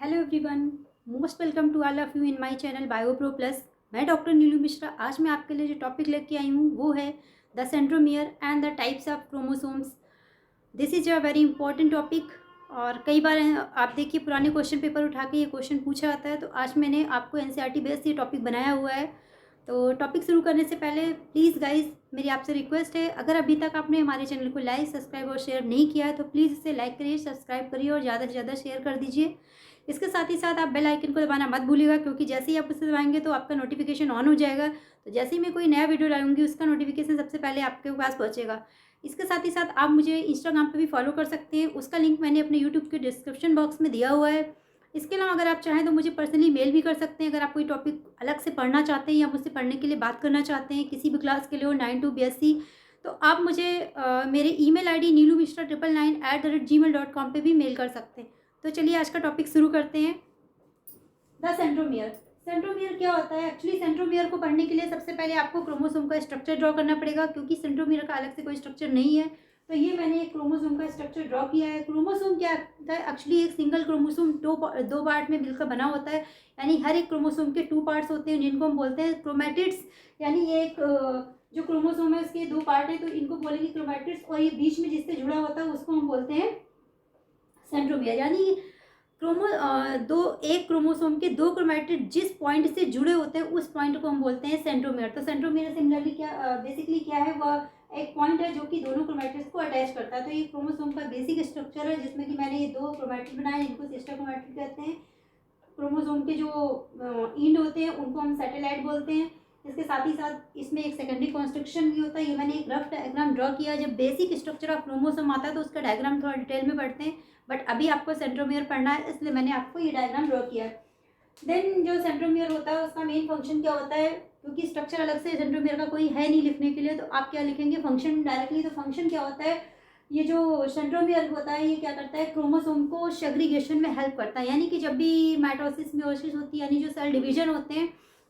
Hello everyone, most welcome to all of you in my channel BioPro Plus. मैं doctor Neelu Mishra. आज मैं आपके लिए जो टॉपिक लेके आई हूँ वो है the centromere and the types of chromosomes. This is a very important topic. और कई बार आप देखिए पुराने क्वेश्चन पेपर उठा के ये क्वेश्चन पूछा जाता है, तो आज मैंने आपको एनसीईआरटी बेस्ड ये टॉपिक बनाया हुआ है। तो टॉपिक शुरू करने से पहले प्लीज़ गाइज मेरी आपसे रिक्वेस्ट है, अगर अभी तक आपने हमारे चैनल को लाइक सब्सक्राइब और शेयर नहीं किया है तो प्लीज़ इसे लाइक करिए, सब्सक्राइब करिए और ज़्यादा से ज़्यादा शेयर कर दीजिए। इसके साथ ही साथ आप बेल आइकन को दबाना मत भूलिएगा, क्योंकि जैसे ही आप उसे दबाएंगे तो आपका नोटिफिकेशन ऑन हो जाएगा। तो जैसे ही मैं कोई नया वीडियो डालूंगी उसका नोटिफिकेशन सबसे पहले आपके पास पहुंचेगा। इसके साथ ही साथ आप मुझे इंस्टाग्राम पे भी फॉलो कर सकते हैं, उसका लिंक मैंने अपने यूट्यूब के डिस्क्रिप्शन बॉक्स में दिया हुआ है। इसके अलावा अगर आप चाहें तो मुझे पर्सनली मेल भी कर सकते हैं, अगर आप कोई टॉपिक अलग से पढ़ना चाहते हैं या मुझसे पढ़ने के लिए बात करना चाहते हैं किसी भी क्लास के लिए हो 9 to BSc, तो आप मुझे मेरे ईमेल आईडी neelumisra999@gmail.com पे भी मेल कर सकते हैं। तो चलिए आज का टॉपिक शुरू करते हैं। The centromere. सेंट्रोमियर क्या होता है? एक्चुअली सेंट्रोमियर को पढ़ने के लिए सबसे पहले आपको क्रोमोसोम का स्ट्रक्चर ड्रॉ करना पड़ेगा, क्योंकि सेंट्रोमियर का अलग से कोई स्ट्रक्चर नहीं है। तो ये मैंने एक क्रोमोसोम का स्ट्रक्चर ड्रॉ किया है। क्रोमोसोम क्या होता है? एक्चुअली एक सिंगल क्रोमोसोम दो पार्ट में मिलकर बना होता है, यानी हर एक क्रोमोसोम के 2 पार्ट्स होते हैं जिनको हम बोलते हैं क्रोमैटिड्स। यानी ये एक जो क्रोमोसोम है उसके 2 पार्ट है तो इनको बोलेंगे क्रोमैटिड्स, और ये बीच में जिससे जुड़ा होता है उसको हम बोलते हैं सेंट्रोमियर। यानी एक क्रोमोसोम के 2 क्रोमैटिड जिस पॉइंट से जुड़े होते हैं उस पॉइंट को हम बोलते हैं सेंट्रोमियर। तो सेंट्रोमियर सिमिलरली बेसिकली क्या है, वह एक पॉइंट है जो कि दोनों क्रोमैटिड्स को अटैच करता है। तो ये क्रोमोसोम का बेसिक स्ट्रक्चर है, जिसमें कि मैंने ये 2 क्रोमैटिड बनाए जिनको सिस्टर क्रोमैटिड कहते हैं। क्रोमोसोम के जो इंड होते हैं उनको हम सैटेलाइट बोलते हैं। इसके साथ ही साथ इसमें एक सेकेंडरी कंस्ट्रक्शन भी होता है। ये मैंने एक रफ डायग्राम ड्रॉ किया। जब बेसिक स्ट्रक्चर ऑफ क्रोमोसोम आता है तो उसका डायग्राम थोड़ा डिटेल में पढ़ते हैं, बट अभी आपको सेंट्रोमियर पढ़ना है इसलिए मैंने आपको ये डायग्राम ड्रॉ किया है। देन जो सेंट्रोमियर होता है उसका मेन फंक्शन क्या होता है, क्योंकि स्ट्रक्चर अलग से सेंट्रोमियर का कोई है नहीं लिखने के लिए, तो आप क्या लिखेंगे फंक्शन डायरेक्टली। तो फंक्शन क्या होता है, ये जो सेंट्रोमियर होता है ये क्या करता है, क्रोमोसोम को सेग्रीगेशन में हेल्प करता है। यानी कि जब भी माइटोसिस मेयोसिस होती है, यानी जो सेल डिवीजन होते हैं,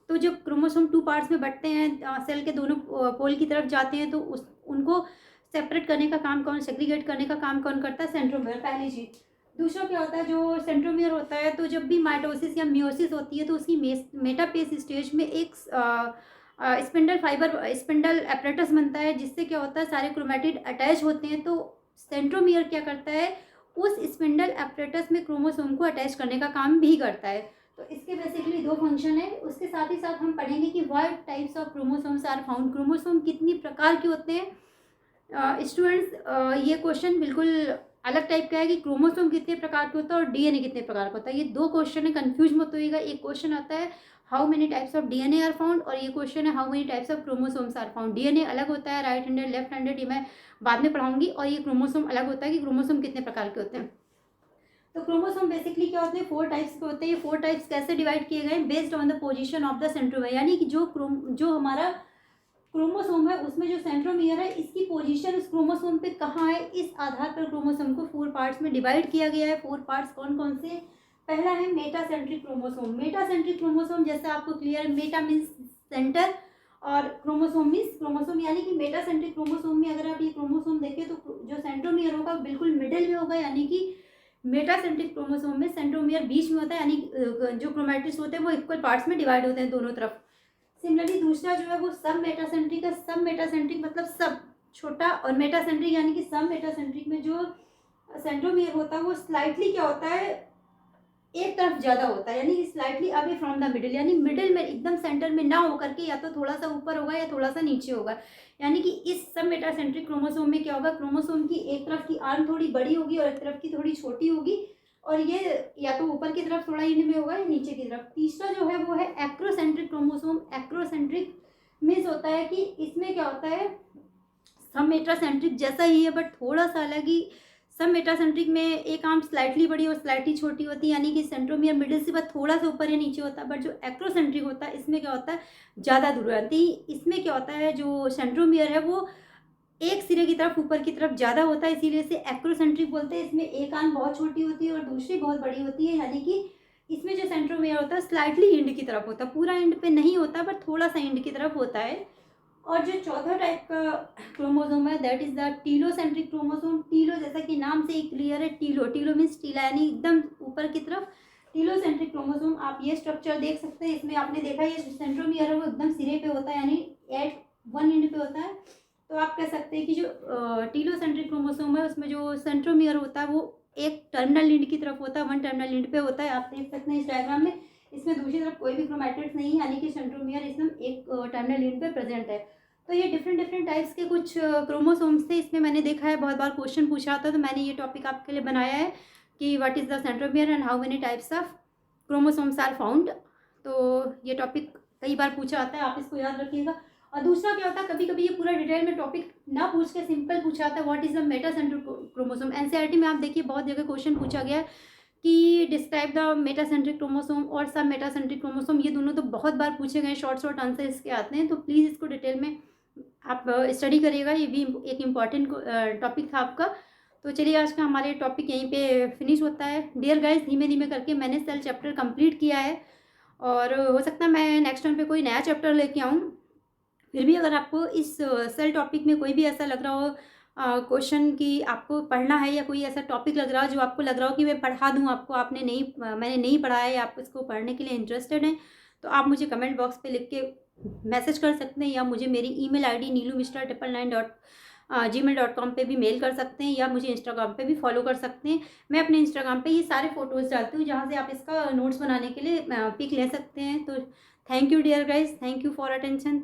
तो जो क्रोमोसोम 2 पार्ट्स में बंटते हैं, सेल के दोनों पोल की तरफ जाते हैं, तो उनको सेपरेट करने का काम कौन, सेग्रीगेट करने का काम कौन करता है, सेंट्रोमियर, पहली चीज़। दूसरा क्या होता है, जो सेंट्रोमियर होता है तो जब भी माइटोसिस या मियोसिस होती है तो उसकी मेटापेस स्टेज में एक स्पिंडल एपरेटस बनता है, जिससे क्या होता है सारे क्रोमैटिड अटैच होते हैं। तो सेंट्रोमियर क्या करता है, उस स्पिंडल एपरेटस में क्रोमोसोम को अटैच करने का काम भी करता है। तो इसके बेसिकली 2 फंक्शन है। उसके साथ ही साथ हम पढ़ेंगे कि what types of chromosomes are found, chromosome कितनी प्रकार के होते हैं। स्टूडेंट्स, ये क्वेश्चन बिल्कुल अलग टाइप का है कि क्रोमोसोम कितने प्रकार के होता है और डीएनए कितने प्रकार का होता है। ये 2 क्वेश्चन है, कंफ्यूज मत होइएगा। एक क्वेश्चन आता है how many types of DNA are found, और ये क्वेश्चन है how many types of chromosomes are found. DNA अलग होता है, राइट हैंडेड लेफ्ट हैंडेड, ये मैं बाद में पढ़ाऊंगी। और ये क्रोमोसोम अलग होता है कि क्रोमोसोम कितने प्रकार के होते हैं। तो क्रोमोसोम बेसिकली क्या होते हैं, 4 टाइप्स के होते हैं। ये 4 टाइप्स कैसे डिवाइड किए गए, based on the position of the centromere. यानी कि जो हमारा क्रोमोसोम है उसमें जो सेंट्रोमियर है इसकी पोजीशन उस क्रोमोसोम पे कहाँ है, इस आधार पर क्रोमोसोम को 4 पार्ट्स में डिवाइड किया गया है। 4 पार्ट्स कौन कौन से, पहला है मेटासेंट्रिक क्रोमोसोम। मेटासेंट्रिक क्रोमोसोम जैसे आपको क्लियर, मेटा मीन्स सेंटर और क्रोमोसोम मीन्स क्रोमोसोम। यानी कि मेटासेंट्रिक क्रोमोसोम में अगर आप ये क्रोमोसोम देखें तो जो सेंट्रोमियर होगा बिल्कुल मिडिल में होगा, यानी कि मेटासेंट्रिक क्रोमोसोम में सेंट्रोमियर बीच में होता है, यानी जो क्रोमैटिड्स होते हैं वो इक्वल पार्ट्स में डिवाइड होते हैं दोनों तरफ। सिमिलरली दूसरा जो है वो सब मेटासेंट्रिक है। सब मेटासेंट्रिक मतलब सब छोटा, और मेटासेंट्रिक यानी कि सब मेटासेंट्रिक में जो सेंट्रोमियर होता है वो स्लाइटली क्या होता है, एक तरफ ज़्यादा होता है, यानी कि slightly away from the middle, यानी मिडिल में एकदम सेंटर में ना होकर के या तो थोड़ा सा ऊपर होगा या थोड़ा सा नीचे होगा। यानी कि इस सब मेटासेंट्रिक क्रोमोसोम में क्या होगा, क्रोमोसोम की एक तरफ की आर्म थोड़ी बड़ी होगी और एक तरफ की थोड़ी छोटी होगी, और ये या तो ऊपर की तरफ थोड़ा इंड में होगा या नीचे की तरफ। तीसरा जो है वो है एक्रोसेंट्रिक क्रोमोसोम। एक्रोसेंट्रिक मीन्स होता है कि इसमें क्या होता है, सब मेटासेंट्रिक जैसा ही है बट थोड़ा सा अलग ही। सब मेटासेंट्रिक में एक आर्म स्लाइटली बड़ी और स्लाइटली छोटी होती है, यानी कि सेंट्रोमियर मिडिल से बस थोड़ा सा ऊपर या नीचे होता है। बट जो एक्रोसेंट्रिक होता है इसमें क्या होता है, ज़्यादा दूर रहती है। इसमें क्या होता है, जो सेंट्रोमियर है वो एक सिरे की तरफ ऊपर की तरफ ज़्यादा होता है, इसीलिए इसे एक्रोसेंट्रिक बोलते हैं। इसमें एक आर्म बहुत छोटी होती है और दूसरी बहुत बड़ी होती है, यानी कि इसमें जो सेंट्रोमियर होता है स्लाइटली इंड की तरफ होता है, पूरा इंड पे नहीं होता पर थोड़ा सा इंड की तरफ होता है। और जो चौथा टाइप का क्रोमोसोम है that is the telocentric chromosome. Telo जैसा कि नाम से ही क्लियर है, टीलो मीन्स टीला, यानी एकदम ऊपर की तरफ। टीलोसेंट्रिक क्रोमोसोम, आप ये स्ट्रक्चर देख सकते हैं। इसमें आपने देखा ये सेंट्रोमियर है वो एकदम सिरे पे होता है, यानी एट वन एंड पे होता है। तो आप कह सकते हैं कि जो टीलोसेंट्रिक क्रोमोसोम है उसमें जो सेंट्रोमियर होता है वो एक टर्मिनल एंड की तरफ होता है, वन टर्मिनल एंड पे होता है। आप देख सकते हैं इस डायग्राम में, इसमें दूसरी तरफ कोई भी क्रोमैटिड्स नहीं है, यानी कि सेंट्रोमियर इसमें एक टर्मिनल एंड पे प्रेजेंट है। तो ये डिफरेंट डिफरेंट टाइप्स के कुछ क्रोमोसोम्स थे। इसमें मैंने देखा है बहुत बार क्वेश्चन पूछा आता है, तो मैंने ये टॉपिक आपके लिए बनाया है कि what is the centromere and how many types of chromosomes are found. तो ये टॉपिक कई बार पूछा आता है, आप इसको याद रखिएगा। और दूसरा क्या होता है, कभी कभी ये पूरा डिटेल में टॉपिक ना पूछ के सिंपल पूछा आता है, what is the metacentric chromosome. NCERT में आप देखिए बहुत जगह क्वेश्चन पूछा गया है कि डिस्क्राइब द मेटासेंट्रिक क्रोमोसोम और सब मेटासेंट्रिक क्रोमोसोम। ये दोनों तो बहुत बार पूछे गए, शॉर्ट शॉर्ट आंसर इसके आते हैं। तो प्लीज़ इसको डिटेल में आप स्टडी करिएगा, ये भी एक इम्पॉर्टेंट टॉपिक था आपका। तो चलिए आज का हमारे टॉपिक यहीं पे फिनिश होता है। डियर गाइस, धीमे धीमे करके मैंने सेल चैप्टर कंप्लीट किया है, और हो सकता है मैं नेक्स्ट टाइम पे कोई नया चैप्टर लेके आऊँ। फिर भी अगर आपको इस सेल टॉपिक में कोई भी ऐसा लग रहा हो क्वेश्चन कि आपको पढ़ना है, या कोई ऐसा टॉपिक लग रहा हो जो आपको लग रहा हो कि मैं पढ़ा दूँ आपको, मैंने नहीं पढ़ा है, आप इसको पढ़ने के लिए इंटरेस्टेड हैं, तो आप मुझे कमेंट बॉक्स पे लिख के मैसेज कर सकते हैं, या मुझे मेरी ईमेल आईडी neelumister999@gmail.com पे भी मेल कर सकते हैं, या मुझे इंस्टाग्राम पे भी फॉलो कर सकते हैं। मैं अपने इंस्टाग्राम पे ये सारे फोटोज़ डालती हूँ जहाँ से आप इसका नोट्स बनाने के लिए पिक ले सकते हैं। तो thank you dear guys, thank you for attention.